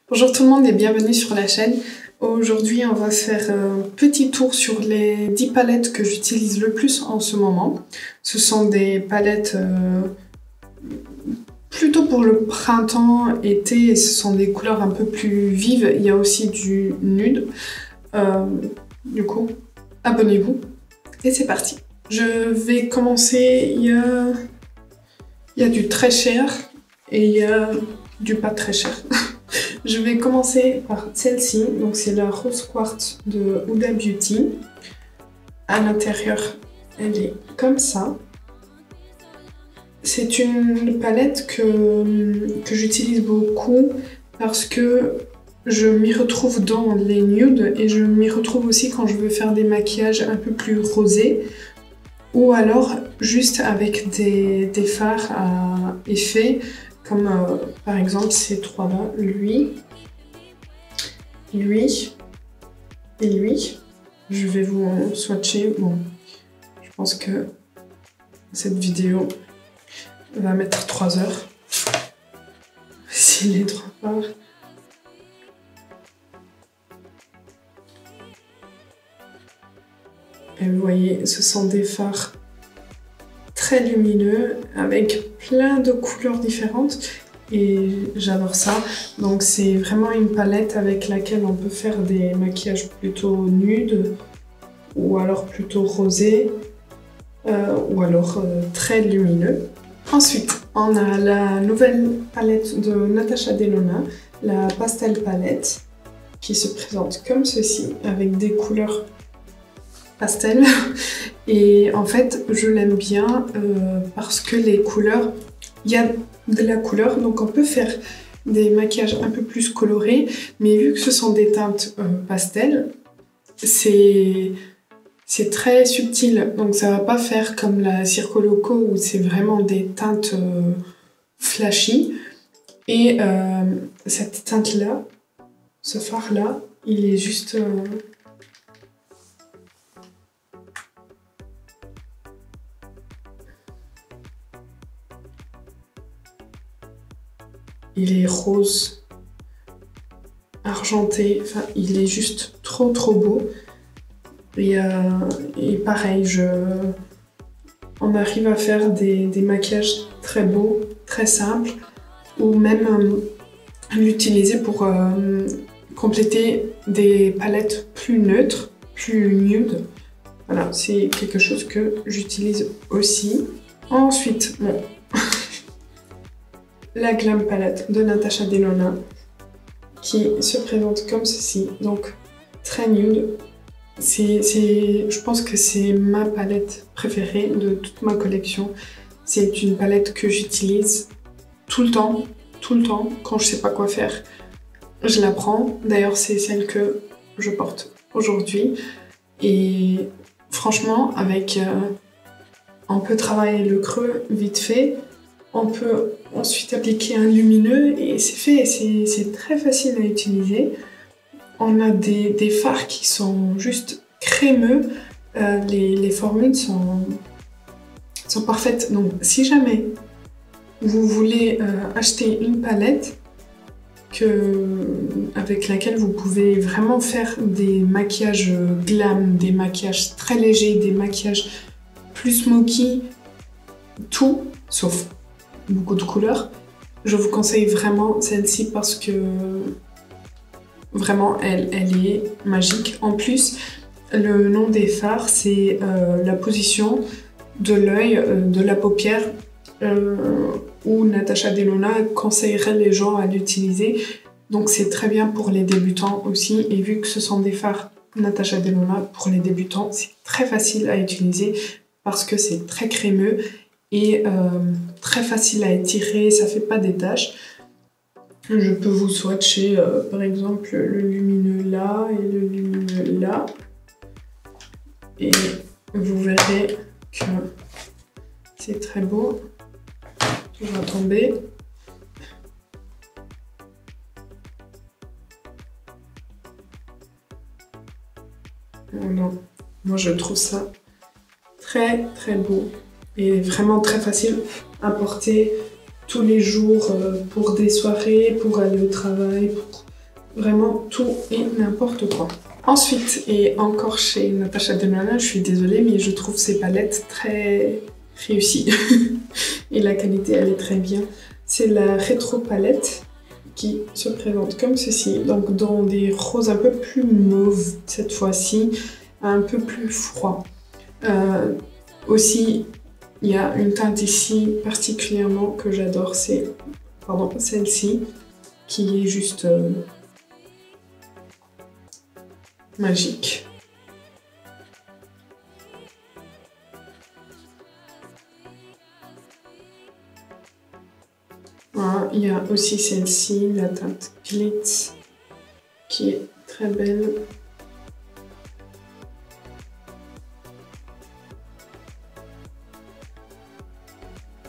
Bonjour tout le monde et bienvenue sur la chaîne. Aujourd'hui on va faire un petit tour sur les 10 palettes que j'utilise le plus en ce moment. Ce sont des palettes plutôt pour le printemps, été, et ce sont des couleurs un peu plus vives. Il y a aussi du nude. Du coup, abonnez-vous et c'est parti. Je vais commencer, il y a du très cher et il y a du pas très cher. Je vais commencer par celle-ci, donc c'est la Rose Quartz de Huda Beauty. À l'intérieur, elle est comme ça. C'est une palette que j'utilise beaucoup parce que je m'y retrouve dans les nudes et je m'y retrouve aussi quand je veux faire des maquillages un peu plus rosés ou alors juste avec des fards à effet. Comme par exemple ces trois-là, lui et lui. Je vais vous swatcher. Bon, je pense que cette vidéo va mettre 3 heures. Si les trois fards. Et vous voyez, ce sont des fards très lumineux avec plein de couleurs différentes et j'adore ça. Donc c'est vraiment une palette avec laquelle on peut faire des maquillages plutôt nudes ou alors plutôt rosés ou alors très lumineux. Ensuite on a la nouvelle palette de Natasha Denona, la Pastel Palette, qui se présente comme ceci avec des couleurs pastel. Et en fait, je l'aime bien parce que les couleurs, il y a de la couleur, donc on peut faire des maquillages un peu plus colorés, mais vu que ce sont des teintes pastel, c'est très subtil, donc ça va pas faire comme la Circo Loco où c'est vraiment des teintes flashy. Et cette teinte-là, ce fard-là, il est juste... il est rose, argenté, enfin il est juste trop beau. Et pareil, on arrive à faire des maquillages très beaux, très simples, ou même l'utiliser pour compléter des palettes plus neutres, plus nude. Voilà, c'est quelque chose que j'utilise aussi. Ensuite, bon, la Glam Palette de Natasha Denona qui se présente comme ceci, donc très nude. Je pense que c'est ma palette préférée de toute ma collection. C'est une palette que j'utilise tout le temps, quand je sais pas quoi faire. Je la prends, d'ailleurs c'est celle que je porte aujourd'hui. Et franchement, on peut travailler le creux vite fait. On peut ensuite appliquer un lumineux et c'est fait, c'est très facile à utiliser. On a des fards qui sont juste crémeux, les formules sont parfaites. Donc si jamais vous voulez acheter une palette avec laquelle vous pouvez vraiment faire des maquillages glam, des maquillages très légers, des maquillages plus smoky, tout sauf beaucoup de couleurs, je vous conseille vraiment celle-ci parce que vraiment elle est magique. En plus, le nom des fards, c'est la position de l'œil, de la paupière où Natasha Denona conseillerait les gens à l'utiliser. Donc c'est très bien pour les débutants aussi, et vu que ce sont des fards Natasha Denona pour les débutants, c'est très facile à utiliser parce que c'est très crémeux et très facile à étirer, ça fait pas des taches. Je peux vous swatcher par exemple le lumineux là et le lumineux là. Et vous verrez que c'est très beau. Tout va tomber. Voilà. Moi je trouve ça très beau. Et vraiment très facile à porter tous les jours pour des soirées, pour aller au travail, pour vraiment tout et n'importe quoi. Ensuite, et encore chez Natasha Denona, je suis désolée, mais je trouve ces palettes très réussies. Et la qualité, elle est très bien. C'est la Rétro palette qui se présente comme ceci, donc dans des roses un peu plus mauves cette fois-ci, un peu plus froid. Aussi, il y a une teinte ici particulièrement que j'adore, c'est celle-ci, qui est juste magique. Voilà, il y a aussi celle-ci, la teinte Glitz, qui est très belle.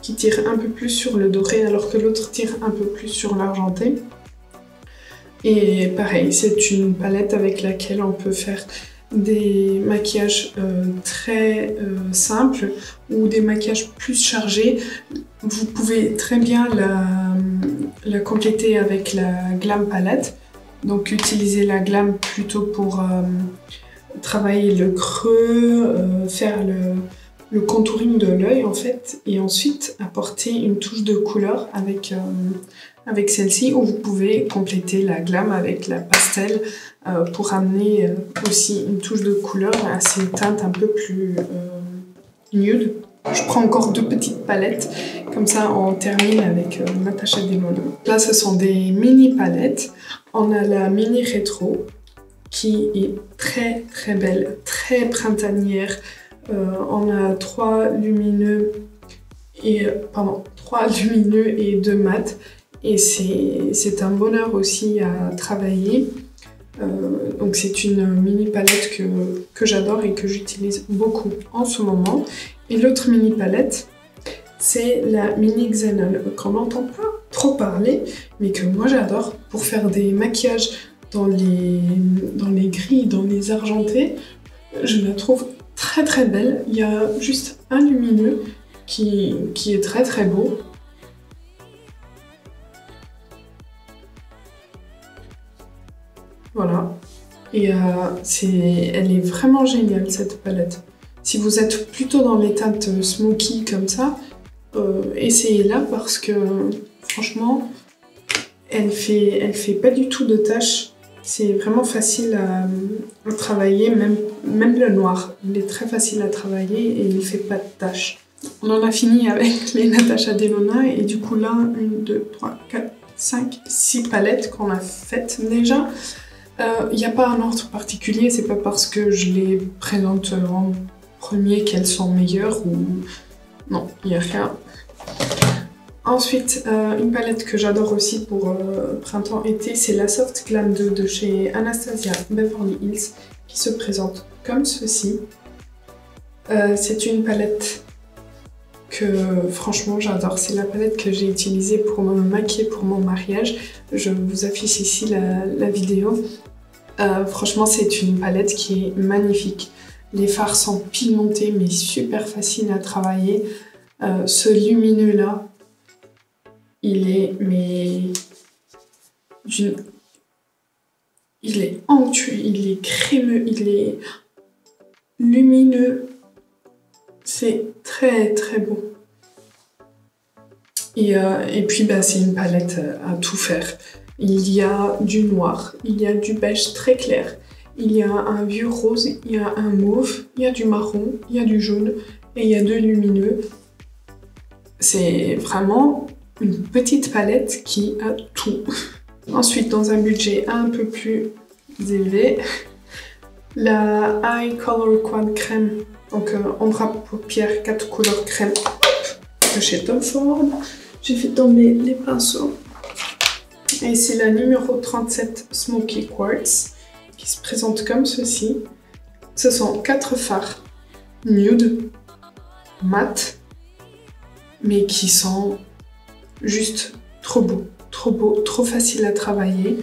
Qui tire un peu plus sur le doré alors que l'autre tire un peu plus sur l'argenté. Et pareil, c'est une palette avec laquelle on peut faire des maquillages très simples ou des maquillages plus chargés. Vous pouvez très bien la compléter avec la Glam palette. Donc utiliser la Glam plutôt pour travailler le creux, faire le contouring de l'œil en fait, et ensuite apporter une touche de couleur avec celle-ci, ou vous pouvez compléter la Glam avec la pastel pour amener aussi une touche de couleur à ces teintes un peu plus nude. Je prends encore deux petites palettes, comme ça on termine avec Natasha Denona. Là ce sont des mini palettes. On a la mini rétro qui est très très belle, très printanière. On a 3 lumineux et 2 mat, et c'est un bonheur aussi à travailler. Donc c'est une mini palette que j'adore et que j'utilise beaucoup en ce moment. Et l'autre mini palette, c'est la mini Xenon, qu'on n'entend pas trop parler, mais que moi j'adore pour faire des maquillages dans les gris, dans les argentés. Je la trouve très très belle. Il y a juste un lumineux qui est très très beau. Voilà. Et elle est vraiment géniale cette palette. Si vous êtes plutôt dans les teintes smoky comme ça, essayez-la parce que franchement, elle fait pas du tout de taches. C'est vraiment facile à travailler, même le noir. Il est très facile à travailler et il ne fait pas de taches. On en a fini avec les Natasha Denona et du coup là, 1, 2, 3, 4, 5, 6 palettes qu'on a faites déjà. Il n'y a pas un ordre particulier, c'est pas parce que je les présente en premier qu'elles sont meilleures ou... Non, il n'y a rien. Ensuite, une palette que j'adore aussi pour printemps-été, c'est la Soft Glam 2 de chez Anastasia Beverly Hills, qui se présente comme ceci. C'est une palette que franchement j'adore, c'est la palette que j'ai utilisée pour me maquiller pour mon mariage. Je vous affiche ici la vidéo. Franchement c'est une palette qui est magnifique. Les fards sont pigmentés mais super faciles à travailler. Ce lumineux là, il est onctueux, il est crémeux, il est lumineux. C'est très très beau. Et puis c'est une palette à tout faire. Il y a du noir, il y a du beige très clair, il y a un vieux rose, il y a un mauve, il y a du marron, il y a du jaune et il y a 2 lumineux. C'est vraiment une petite palette qui a tout. Ensuite, dans un budget un peu plus élevé, la Eye Color Quad Crème. Donc ombre à paupières 4 couleurs crème de chez Tom Ford. J'ai fait tomber les pinceaux. Et c'est la numéro 37 Smoky Quartz qui se présente comme ceci. Ce sont 4 fards nude, mat, mais qui sont juste trop beaux, trop faciles à travailler.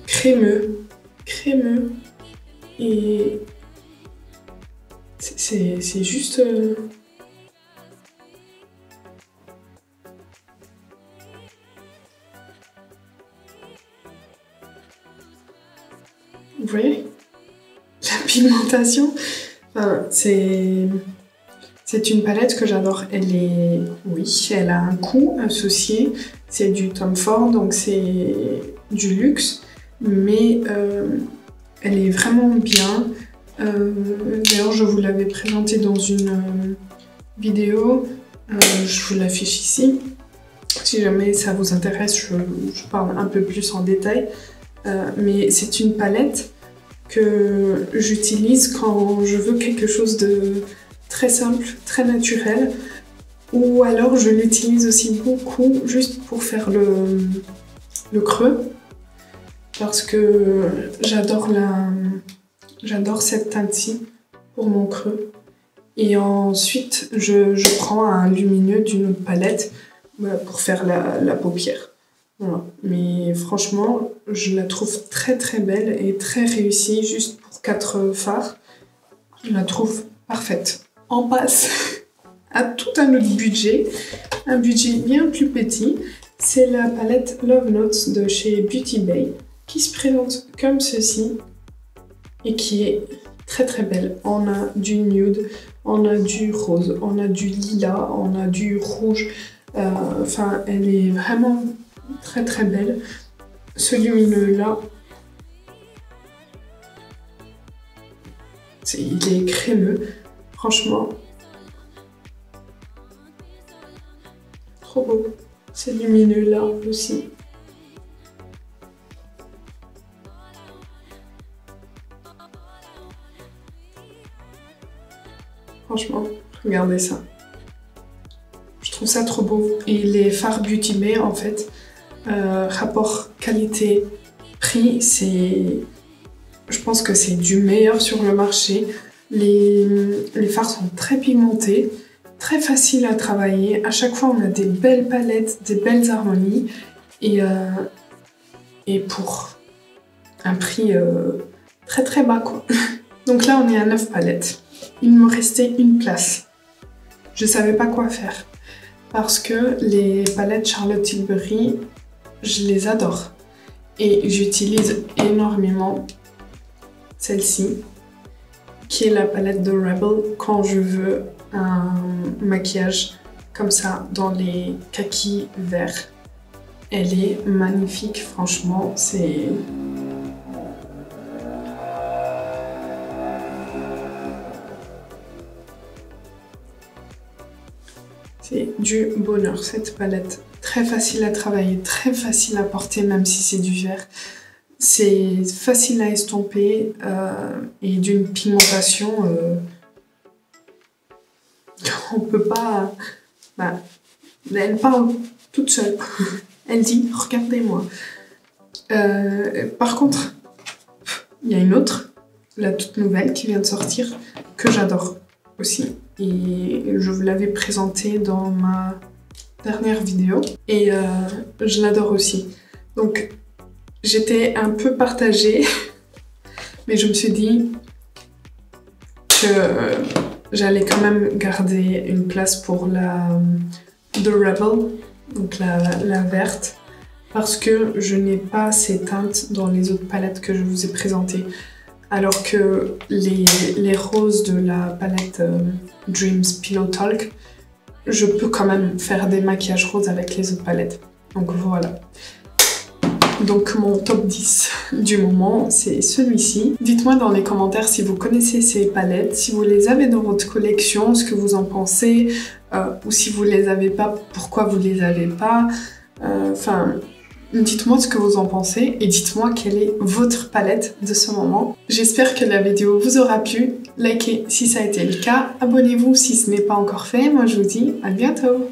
Crémeux et c'est juste... Vous voyez? La pigmentation, enfin, c'est une palette que j'adore. Oui, elle a un coût associé. C'est du Tom Ford, donc c'est du luxe, mais elle est vraiment bien. D'ailleurs, je vous l'avais présentée dans une vidéo. Je vous l'affiche ici. Si jamais ça vous intéresse, je parle un peu plus en détail. Mais c'est une palette que j'utilise quand je veux quelque chose de très simple, très naturel, ou alors je l'utilise aussi beaucoup juste pour faire le creux, parce que j'adore cette teinte-ci pour mon creux. Et ensuite, je prends un lumineux d'une autre palette pour faire la paupière. Voilà. Mais franchement, je la trouve très très belle et très réussie, juste pour 4 fards. Je la trouve parfaite. On passe à tout un autre budget, un budget bien plus petit. C'est la palette Love Notes de chez Beauty Bay, qui se présente comme ceci et qui est très très belle. On a du nude, on a du rose, on a du lilas, on a du rouge. Enfin, elle est vraiment très très belle. Ce lumineux là, il est crémeux, franchement. Trop beau. Ce lumineux là aussi. Franchement, regardez ça. Je trouve ça trop beau. Et les fards Beauty Bay, en fait, rapport qualité-prix, je pense que c'est du meilleur sur le marché. Les fards sont très pigmentés, très faciles à travailler. À chaque fois, on a des belles palettes, des belles harmonies. Et pour un prix très très bas, quoi. Donc là, on est à 9 palettes. Il me restait une place. Je savais pas quoi faire. Parce que les palettes Charlotte Tilbury, je les adore. Et j'utilise énormément celle-ci, qui est la palette de Rebel, quand je veux un maquillage comme ça, dans les kakis verts. Elle est magnifique, franchement, c'est... C'est du bonheur, cette palette. Très facile à travailler, très facile à porter, même si c'est du vert. C'est facile à estomper et d'une pigmentation... on peut pas... Bah, elle parle toute seule. Elle dit « Regardez-moi ». Par contre, il y a une autre, la toute nouvelle qui vient de sortir, que j'adore aussi. Et je vous l'avais présentée dans ma dernière vidéo. Et je l'adore aussi. Donc, j'étais un peu partagée. Mais je me suis dit que j'allais quand même garder une place pour la The Rebel, donc la verte, parce que je n'ai pas ces teintes dans les autres palettes que je vous ai présentées. Alors que les roses de la palette Dreams Pillow Talk, je peux quand même faire des maquillages roses avec les autres palettes. Donc voilà. Donc mon top 10 du moment, c'est celui-ci. Dites-moi dans les commentaires si vous connaissez ces palettes, si vous les avez dans votre collection, ce que vous en pensez, ou si vous les avez pas, pourquoi vous les avez pas. Enfin, dites-moi ce que vous en pensez et dites-moi quelle est votre palette de ce moment. J'espère que la vidéo vous aura plu. Likez si ça a été le cas, abonnez-vous si ce n'est pas encore fait. Moi je vous dis à bientôt.